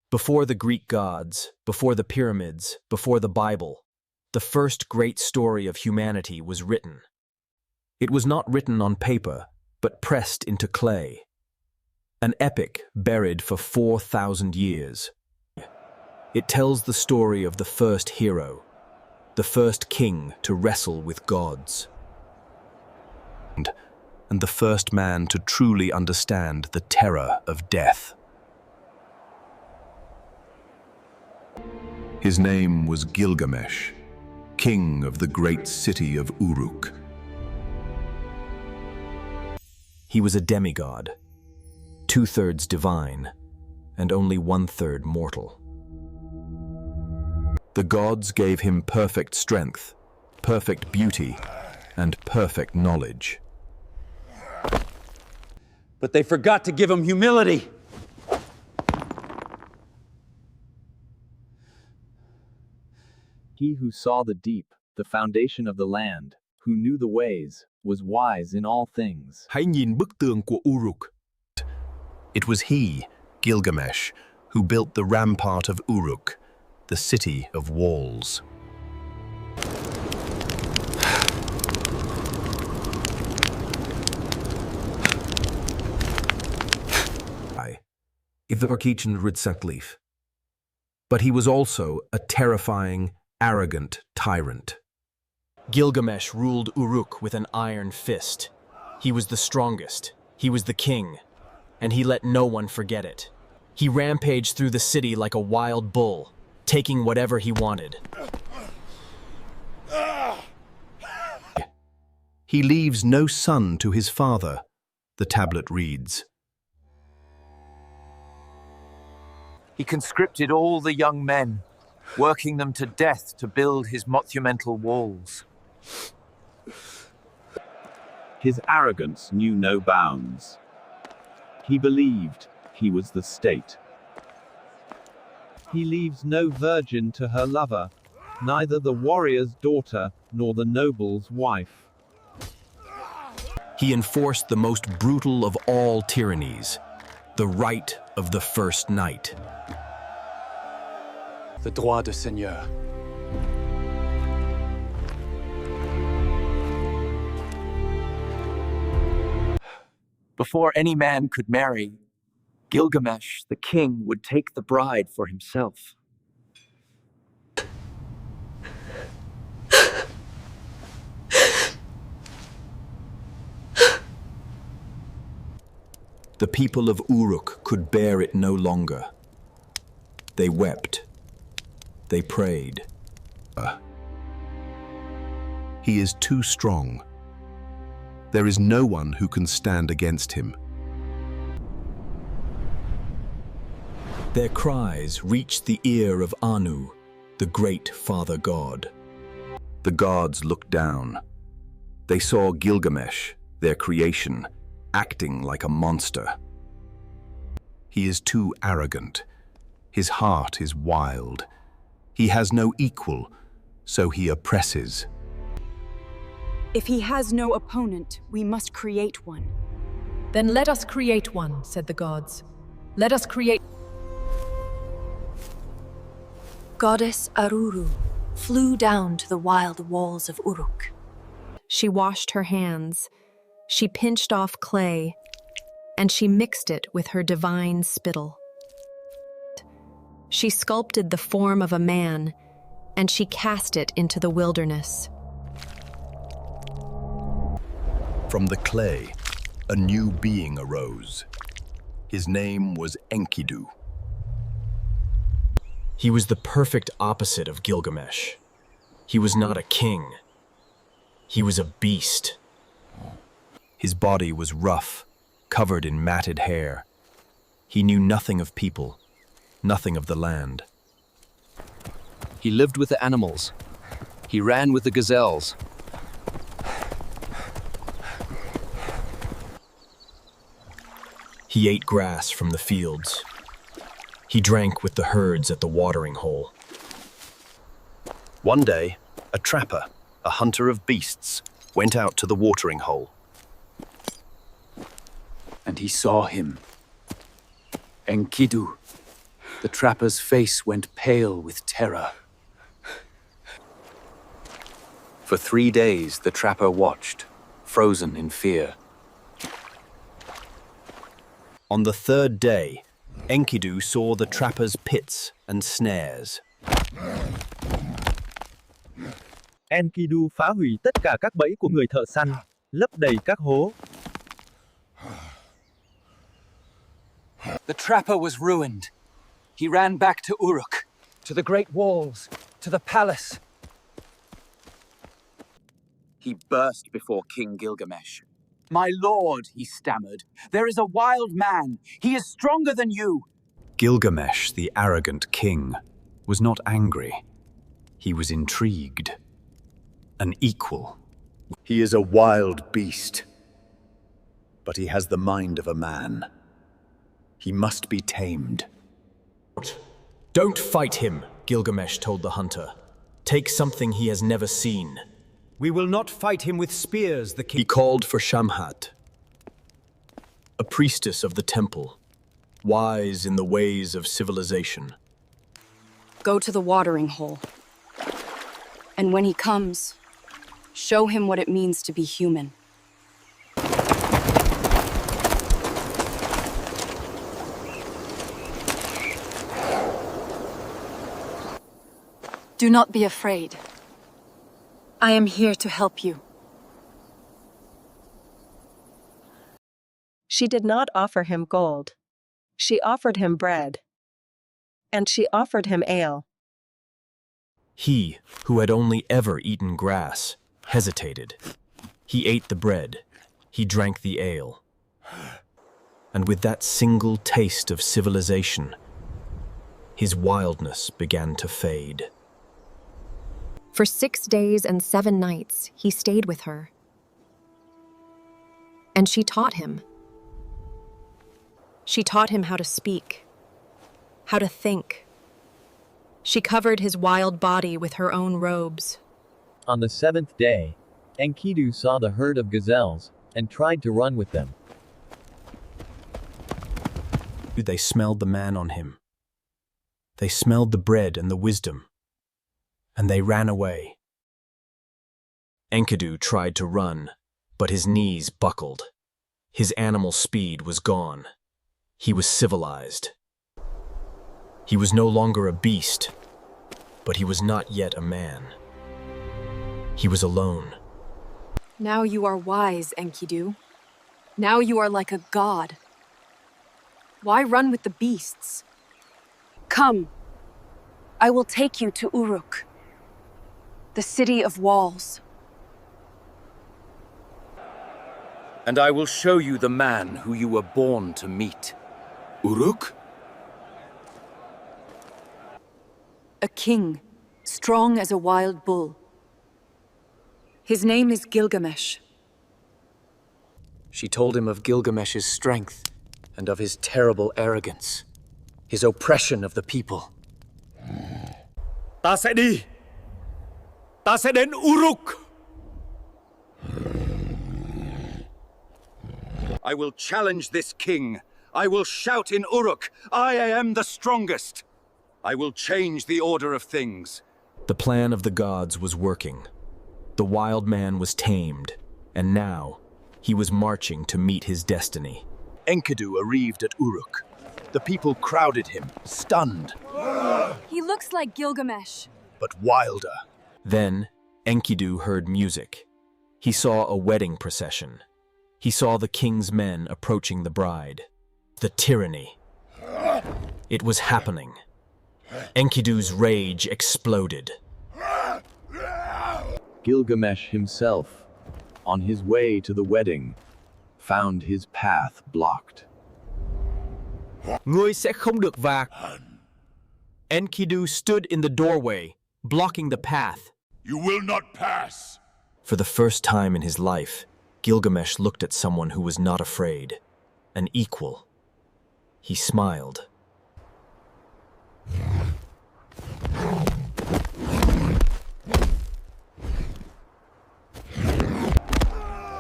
Before the Greek gods, before the pyramids, before the Bible, the first great story of humanity was written. It was not written on paper, but pressed into clay. An epic buried for 4,000 years. It tells the story of the first hero, the first king to wrestle with gods, and the first man to truly understand the terror of death. His name was Gilgamesh, king of the great city of Uruk. He was a demigod, 2/3 divine, and only 1/3 mortal. The gods gave him perfect strength, perfect beauty, and perfect knowledge. But they forgot to give him humility. He who saw the deep, the foundation of the land, who knew the ways, was wise in all things. Hãy nhìn bức tường của Uruk. It was he, Gilgamesh, who built the rampart of Uruk, the city of walls. But he was also a terrifying, arrogant tyrant. Gilgamesh ruled Uruk with an iron fist. He was the strongest, he was the king, and he let no one forget it. He rampaged through the city like a wild bull, taking whatever he wanted. He leaves no son to his father, the tablet reads. He conscripted all the young men, working them to death to build his monumental walls. His arrogance knew no bounds. He believed he was the state. He leaves no virgin to her lover, neither the warrior's daughter nor the noble's wife. He enforced the most brutal of all tyrannies, the right of the first night. The droit de seigneur. Before any man could marry, Gilgamesh, the king, would take the bride for himself. The people of Uruk could bear it no longer. They wept. They prayed. He is too strong. There is no one who can stand against him. Their cries reached the ear of Anu, the great father god. The gods looked down. They saw Gilgamesh, their creation, acting like a monster. He is too arrogant. His heart is wild. He has no equal, so he oppresses. If he has no opponent, we must create one. Then let us create one, said the gods. Let us create... Goddess Aruru flew down to the wild walls of Uruk. She washed her hands, she pinched off clay, and she mixed it with her divine spittle. She sculpted the form of a man, and she cast it into the wilderness. From the clay, a new being arose. His name was Enkidu. He was the perfect opposite of Gilgamesh. He was not a king. He was a beast. His body was rough, covered in matted hair. He knew nothing of people, nothing of the land. He lived with the animals. He ran with the gazelles. He ate grass from the fields. He drank with the herds at the watering hole. One day, a trapper, a hunter of beasts, went out to the watering hole. And he saw him, Enkidu, The trapper's face went pale with terror. For 3 days, the trapper watched, frozen in fear. On the third day, Enkidu saw the trapper's pits and snares. Enkidu phá hủy tất cả các bẫy của người thợ săn, lấp đầy các hố. The trapper was ruined. He ran back to Uruk, to the great walls, to the palace. He burst before King Gilgamesh. "My lord," he stammered, "there is a wild man. He is stronger than you." Gilgamesh, the arrogant king, was not angry. He was intrigued. An equal. He is a wild beast, but he has the mind of a man. He must be tamed. Don't fight him, Gilgamesh told the hunter. Take something he has never seen. We will not fight him with spears, the king. He called for Shamhat, a priestess of the temple, wise in the ways of civilization. Go to the watering hole. And when he comes, show him what it means to be human. Do not be afraid. I am here to help you. She did not offer him gold. She offered him bread. And she offered him ale. He, who had only ever eaten grass, hesitated. He ate the bread. He drank the ale. And with that single taste of civilization, his wildness began to fade. For 6 days and 7 nights, he stayed with her. And she taught him. She taught him how to speak, how to think. She covered his wild body with her own robes. On the 7th day, Enkidu saw the herd of gazelles, and tried to run with them. They smelled the man on him. They smelled the bread and the wisdom. And they ran away. Enkidu tried to run, but his knees buckled. His animal speed was gone. He was civilized. He was no longer a beast, but he was not yet a man. He was alone. Now you are wise, Enkidu. Now you are like a god. Why run with the beasts? Come. I will take you to Uruk, the city of walls. And I will show you the man who you were born to meet. Uruk? A king, strong as a wild bull. His name is Gilgamesh. She told him of Gilgamesh's strength and of his terrible arrogance, his oppression of the people. Ta sẽ đi. Ta sẽ đến Uruk. I will challenge this king. I will shout in Uruk, I am the strongest. I will change the order of things. The plan of the gods was working. The wild man was tamed, and now he was marching to meet his destiny. Enkidu arrived at Uruk. The people crowded him, stunned, He looks like Gilgamesh. but wilder. Then Enkidu heard music. He saw a wedding procession. He saw the king's men approaching the bride. The tyranny. It was happening. Enkidu's rage exploded. Gilgamesh himself, on his way to the wedding, found his path blocked. Ngươi sẽ không được vào. Enkidu stood in the doorway, blocking the path. You will not pass. For the first time in his life, Gilgamesh looked at someone who was not afraid, an equal. He smiled.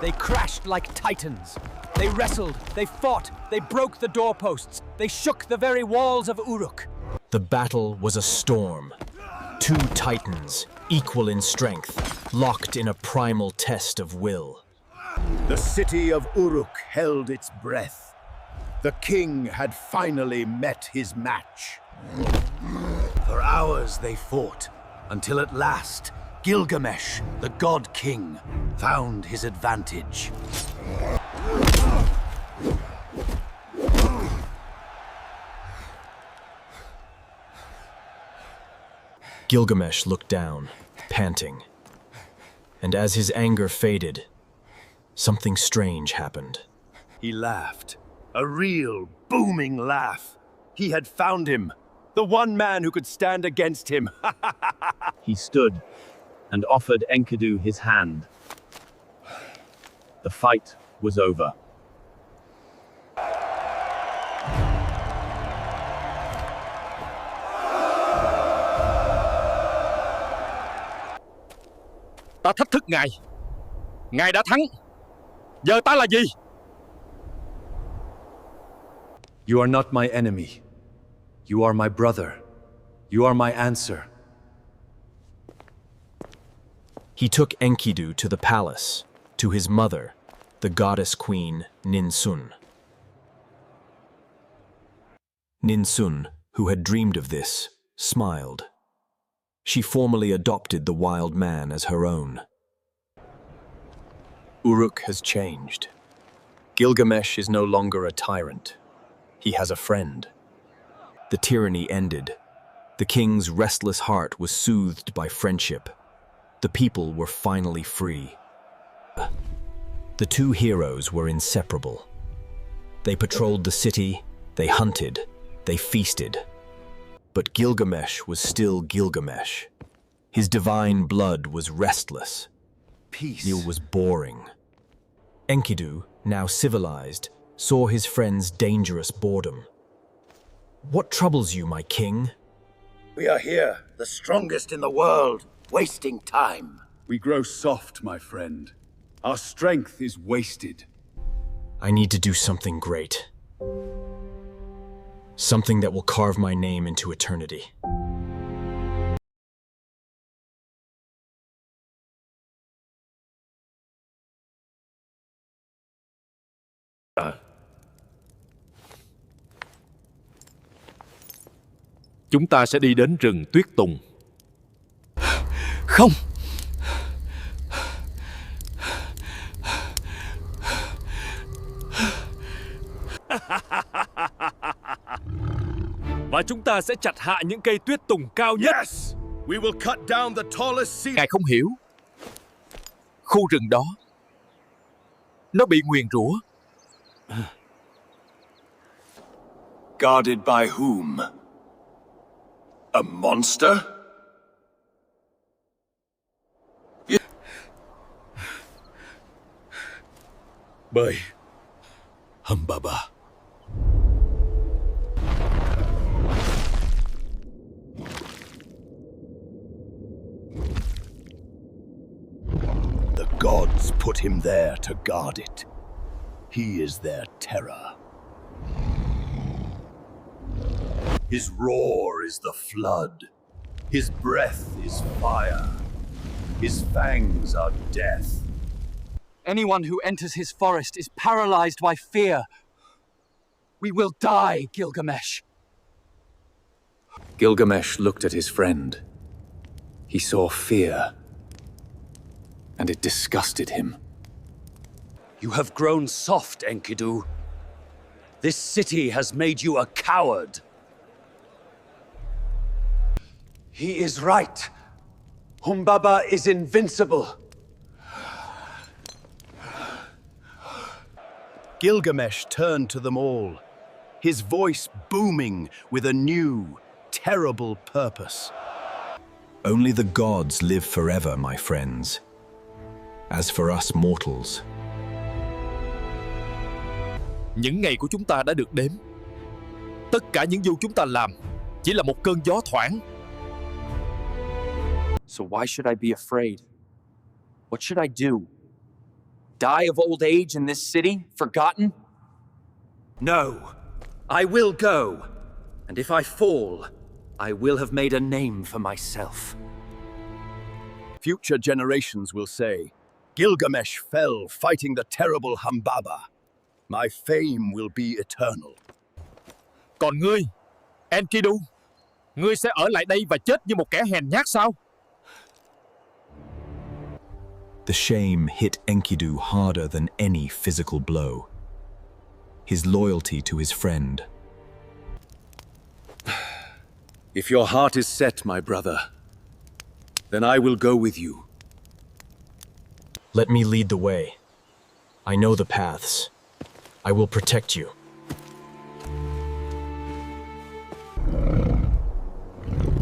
They crashed like titans. They wrestled, they fought, they broke the doorposts, they shook the very walls of Uruk. The battle was a storm. Two titans, equal in strength, locked in a primal test of will. The city of Uruk held its breath. The king had finally met his match. For hours they fought, until at last, Gilgamesh, the god king, found his advantage. Gilgamesh looked down, panting. And as his anger faded, something strange happened. He laughed. A real, booming laugh. He had found him. The one man who could stand against him. He stood and offered Enkidu his hand. The fight was over. Ta thách thức ngài. Ngài đã thắng. Giờ ta là gì? You are not my enemy. You are my brother. You are my answer. He took Enkidu to the palace, to his mother, the goddess queen Ninsun. Ninsun, who had dreamed of this, smiled. She formally adopted the wild man as her own. Uruk has changed. Gilgamesh is no longer a tyrant. He has a friend. The tyranny ended. The king's restless heart was soothed by friendship. The people were finally free. The two heroes were inseparable. They patrolled the city, they hunted, they feasted. But Gilgamesh was still Gilgamesh. His divine blood was restless. Peace. It was boring. Enkidu, now civilized, saw his friend's dangerous boredom. What troubles you, my king? We are here, the strongest in the world, wasting time. We grow soft, my friend. Our strength is wasted. I need to do something great. Something that will carve my name into eternity. Chúng ta sẽ đi đến rừng tuyết tùng. Không! Và chúng ta sẽ chặt hạ những cây tuyết tùng cao nhất. Yes! We will cut down the tallest cedar. Ngài không hiểu. Khu rừng đó, nó bị nguyền rủa. Guarded by whom? A monster? Bởi Humbaba. The gods put him there to guard it. He is their terror. His roar is the flood. His breath is fire. His fangs are death. Anyone who enters his forest is paralyzed by fear. We will die, Gilgamesh. Gilgamesh looked at his friend. He saw fear, and it disgusted him. You have grown soft, Enkidu. This city has made you a coward. He is right. Humbaba is invincible. Gilgamesh turned to them all, his voice booming with a new, terrible purpose. Only the gods live forever, my friends. As for us mortals, Những ngày của chúng ta đã được đếm. Tất cả những điều chúng ta làm chỉ là một cơn gió thoảng. So why should I be afraid? What should I do? Die of old age in this city, forgotten? No, I will go. And if I fall, I will have made a name for myself. Future generations will say, Gilgamesh fell fighting the terrible Humbaba. My fame will be eternal. Còn ngươi, Enkidu, ngươi sẽ ở lại đây và chết như một kẻ hèn nhát sao? The shame hit Enkidu harder than any physical blow. His loyalty to his friend. If your heart is set, my brother, then I will go with you. Let me lead the way. I know the paths. I will protect you.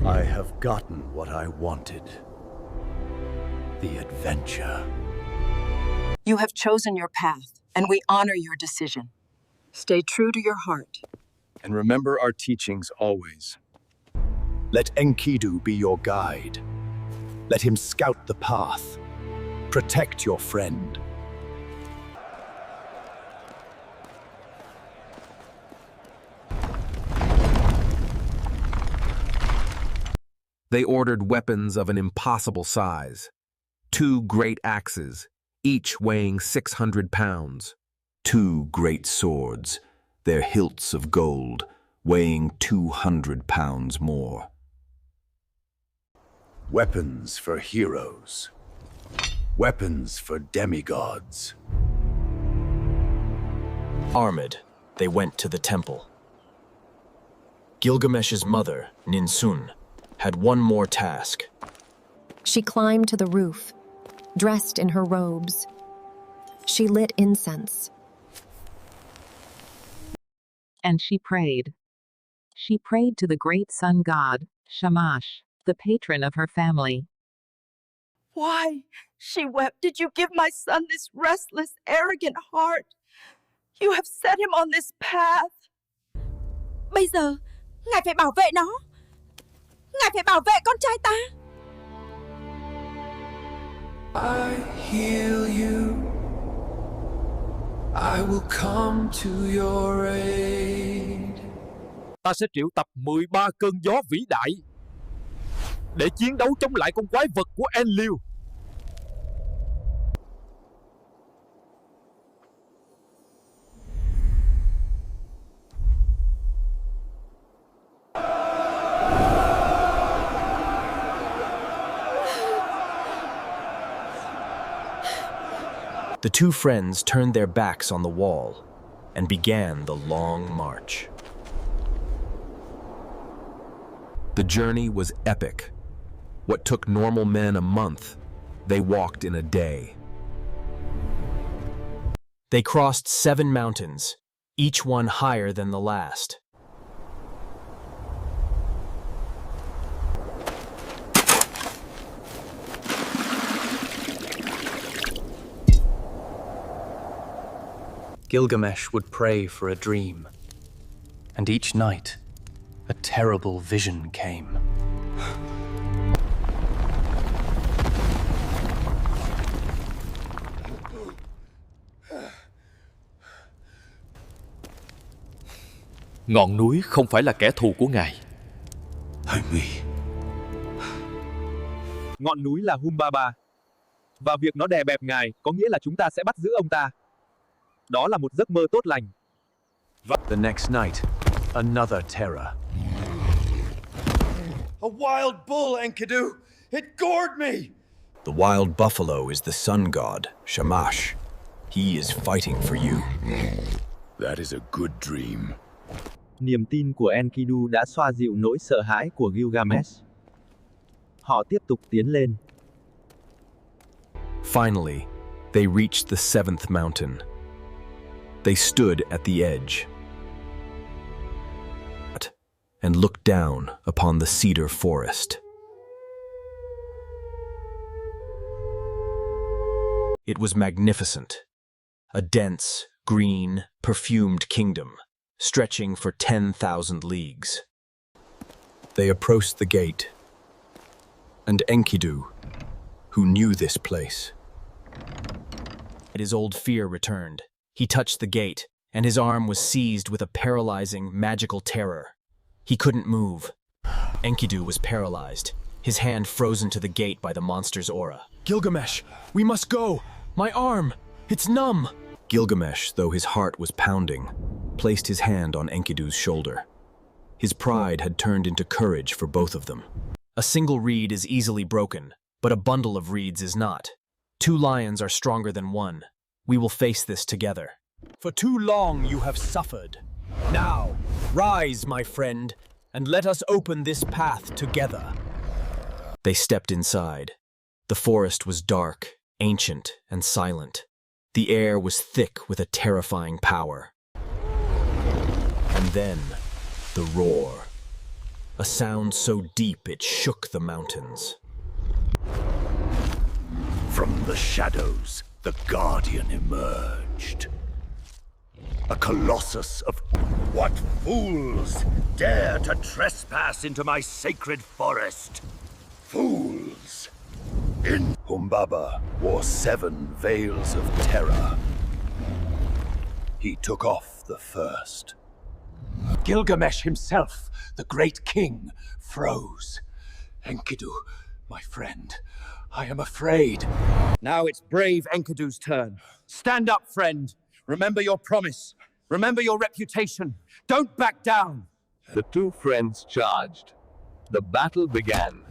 I have gotten what I wanted. The adventure. You have chosen your path, and we honor your decision. Stay true to your heart. And remember our teachings always. Let Enkidu be your guide. Let him scout the path. Protect your friend. They ordered weapons of an impossible size. 2 great axes, each weighing 600 pounds. 2 great swords, their hilts of gold, weighing 200 pounds more. Weapons for heroes. Weapons for demigods. Armed, they went to the temple. Gilgamesh's mother, Ninsun, had one more task. She climbed to the roof, dressed in her robes. She lit incense. And she prayed. She prayed to the great sun god, Shamash, the patron of her family. Why, she wept, did you give my son this restless, arrogant heart? You have set him on this path. Bây giờ, ngài phải bảo vệ nó. Ngài phải bảo vệ con trai ta. I heal you. I will come to your aid. Ta sẽ triệu tập 13 cơn gió vĩ đại để chiến đấu chống lại con quái vật của Enlil. The 2 friends turned their backs on the wall and began the long march. The journey was epic. What took normal men a month, they walked in a day. They crossed 7 mountains, each one higher than the last. Gilgamesh would pray for a dream, and each night, a terrible vision came. Ngọn núi không phải là kẻ thù của ngài. Ngọn núi là Humbaba, và việc nó đè bẹp ngài có nghĩa là chúng ta sẽ bắt giữ ông ta. Đó là một giấc mơ tốt lành. The next night, another terror. A wild bull, Enkidu! It gored me! The wild buffalo is the sun god, Shamash. He is fighting for you. That is a good dream. Niềm tin của Enkidu đã xoa dịu nỗi sợ hãi của Gilgamesh. Họ tiếp tục tiến lên. Finally, they reached the 7th mountain. They stood at the edge and looked down upon the Cedar Forest. It was magnificent, a dense, green, perfumed kingdom, stretching for 10,000 leagues. They approached the gate, and Enkidu, who knew this place. His old fear returned. He touched the gate, and his arm was seized with a paralyzing, magical terror. He couldn't move. Enkidu was paralyzed, his hand frozen to the gate by the monster's aura. Gilgamesh, we must go! My arm! It's numb! Gilgamesh, though his heart was pounding, placed his hand on Enkidu's shoulder. His pride had turned into courage for both of them. A single reed is easily broken, but a bundle of reeds is not. 2 lions are stronger than one. We will face this together. For too long you have suffered. Now, rise, my friend, and let us open this path together. They stepped inside. The forest was dark, ancient, and silent. The air was thick with a terrifying power. And then, the roar. A sound so deep it shook the mountains. From the shadows, the Guardian emerged. A colossus of... What fools dare to trespass into my sacred forest? Fools! In Humbaba wore 7 veils of terror. He took off the first. Gilgamesh himself, the great king, froze. Enkidu, my friend, I am afraid. Now it's brave Enkidu's turn. Stand up, friend. Remember your promise. Remember your reputation. Don't back down. The 2 friends charged. The battle began.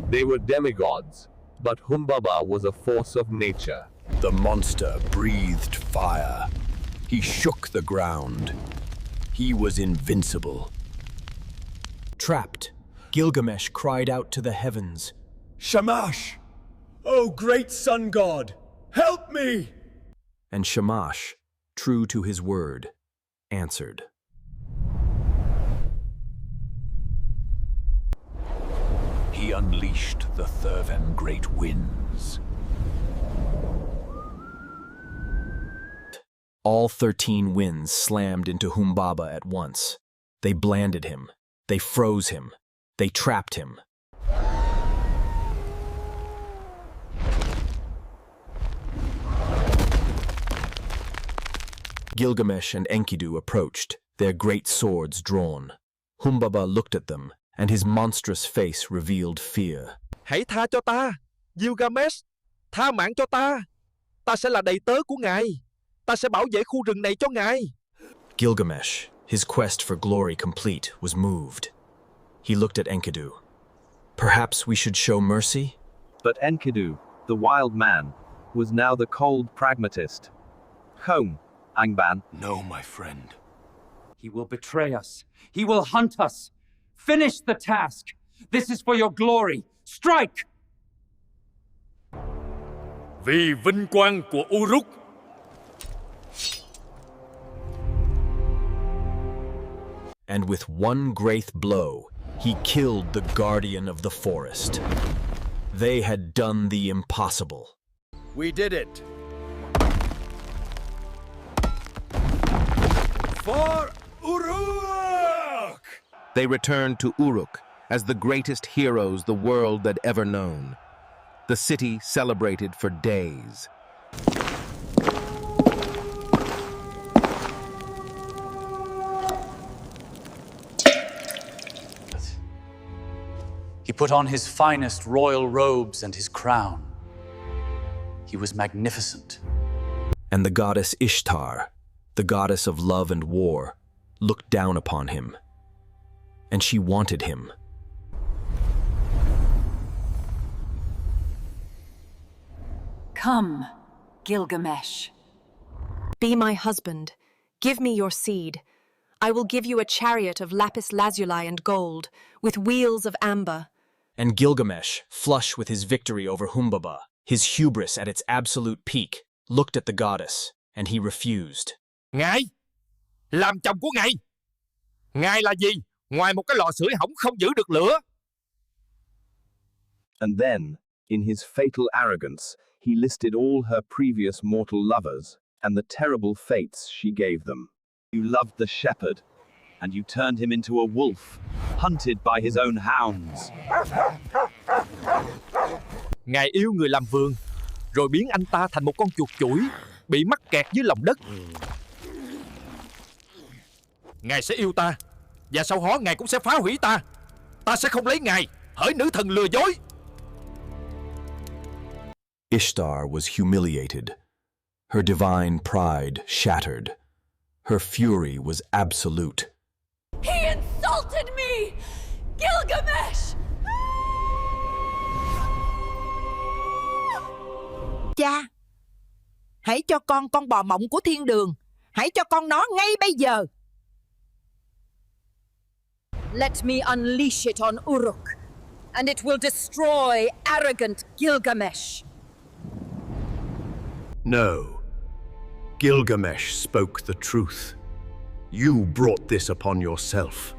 They were demigods, but Humbaba was a force of nature. The monster breathed fire. He shook the ground. He was invincible. Trapped, Gilgamesh cried out to the heavens. Shamash! Oh, great sun god! Help me! And Shamash, true to his word, answered. He unleashed the Thirven great winds. All 13 winds slammed into Humbaba at once. They blanded him. They froze him. They trapped him. Gilgamesh and Enkidu approached, their great swords drawn. Humbaba looked at them, and his monstrous face revealed fear. Hãy tha cho ta, Gilgamesh. Tha mạng cho ta. Ta sẽ là đầy tớ của ngài. Ta sẽ bảo vệ khu rừng này cho ngài. Gilgamesh, his quest for glory complete, was moved. He looked at Enkidu. Perhaps we should show mercy? But Enkidu, the wild man, was now the cold pragmatist. Home, Angban. No, my friend. He will betray us. He will hunt us. Finish the task. This is for your glory. Strike! Vì vinh quang của Uruk. And with one great blow, he killed the guardian of the forest. They had done the impossible. We did it. For Uruk! They returned to Uruk as the greatest heroes the world had ever known. The city celebrated for days. He put on his finest royal robes and his crown. He was magnificent. And the goddess Ishtar, the goddess of love and war, looked down upon him. And she wanted him. Come, Gilgamesh. Be my husband. Give me your seed. I will give you a chariot of lapis lazuli and gold, with wheels of amber. And Gilgamesh, flush with his victory over Humbaba, his hubris at its absolute peak, looked at the goddess, and he refused. Ngài! Làm chồng của ngài! Ngài là gì? Ngoài một cái lò sưởi hỏng không giữ được lửa. And then, in his fatal arrogance, he listed all her previous mortal lovers and the terrible fates she gave them. You loved the shepherd, and you turned him into a wolf, hunted by his own hounds. Ngài yêu người làm vườn, rồi biến anh ta thành một con chuột chủi, bị mắc kẹt dưới lòng đất. Ngài sẽ yêu ta, và sau đó Ngài cũng sẽ phá hủy ta. Ta sẽ không lấy ngài, hỡi nữ thần lừa dối. Ishtar was humiliated. Her divine pride shattered. Her fury was absolute. He insulted me! Gilgamesh! Cha, hãy cho con bò mộng của thiên đường. Hãy cho con nó ngay bây giờ. Let me unleash it on Uruk, and it will destroy arrogant Gilgamesh. No. Gilgamesh spoke the truth. You brought this upon yourself.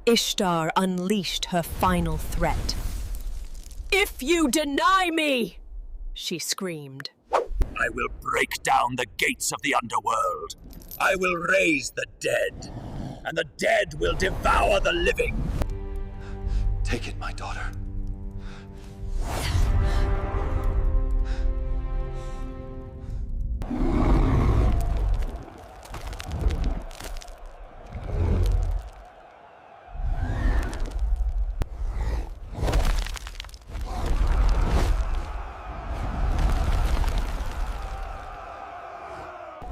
Ishtar unleashed her final threat. If you deny me, she screamed. I will break down the gates of the underworld. I will raise the dead, and the dead will devour the living. Take it, my daughter.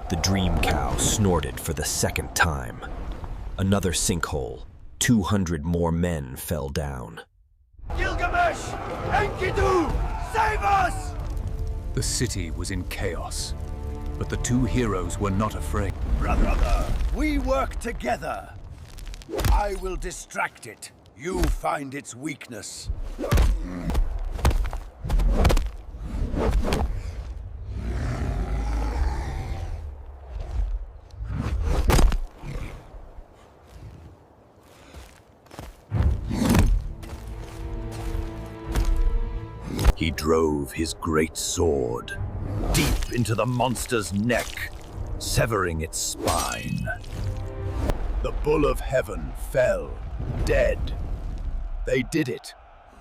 The dream cow snorted for the second time. Another sinkhole. 200 more men fell down. Gilgamesh! Enkidu! Save us! The city was in chaos, but the two heroes were not afraid. Brother, we work together. I will distract it. You find its weakness. He drove his great sword deep into the monster's neck, severing its spine. The bull of heaven fell, dead. They did it.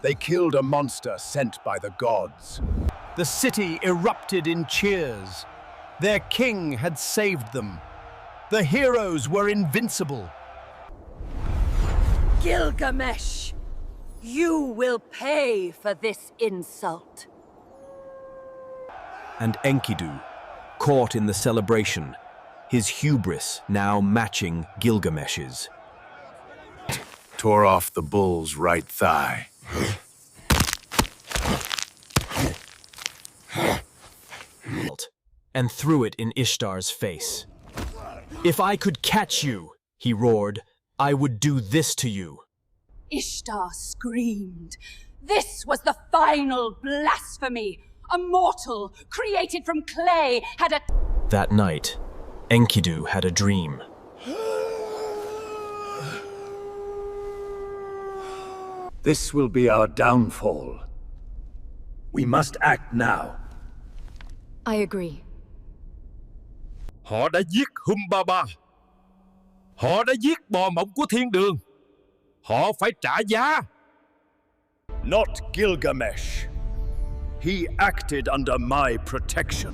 They killed a monster sent by the gods. The city erupted in cheers. Their king had saved them. The heroes were invincible. Gilgamesh! You will pay for this insult. And Enkidu, caught in the celebration, his hubris now matching Gilgamesh's. Tore off the bull's right thigh. And threw it in Ishtar's face. If I could catch you, he roared, I would do this to you. Ishtar screamed. This was the final blasphemy. A mortal, created from clay, had a... That night, Enkidu had a dream. This will be our downfall. We must act now. I agree. Họ đã giết Humbaba. Họ đã giết bò mộng của thiên đường. Họ phải trả giá. Not Gilgamesh. He acted under my protection.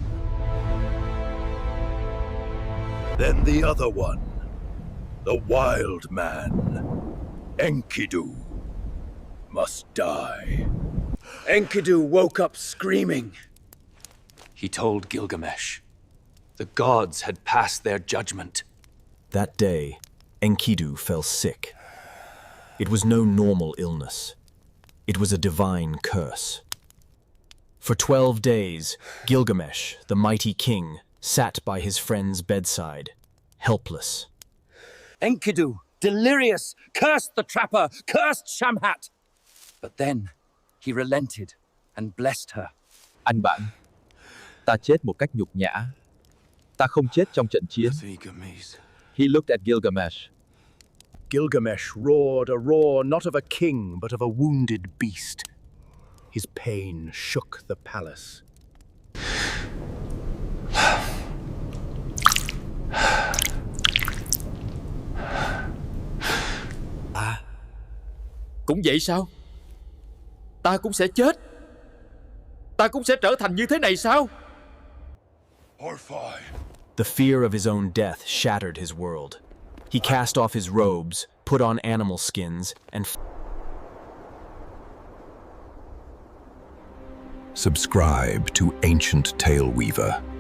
Then the other one, the wild man, Enkidu, must die. Enkidu woke up screaming. He told Gilgamesh the gods had passed their judgment. That day, Enkidu fell sick. It was no normal illness. It was a divine curse. For 12 days, Gilgamesh, the mighty king, sat by his friend's bedside, helpless. Enkidu, delirious, cursed the trapper, cursed Shamhat. But then, he relented and blessed her. Anh bạn, ta chết một cách nhục nhã. Ta không chết trong trận chiến. He looked at Gilgamesh. Gilgamesh roared a roar not of a king, but of a wounded beast. His pain shook the palace. Cũng vậy sao? Ta cũng sẽ chết. Ta cũng sẽ trở thành như thế này sao? The fear of his own death shattered his world. He cast off his robes, put on animal skins, and Subscribe to AncientTaleWeaver.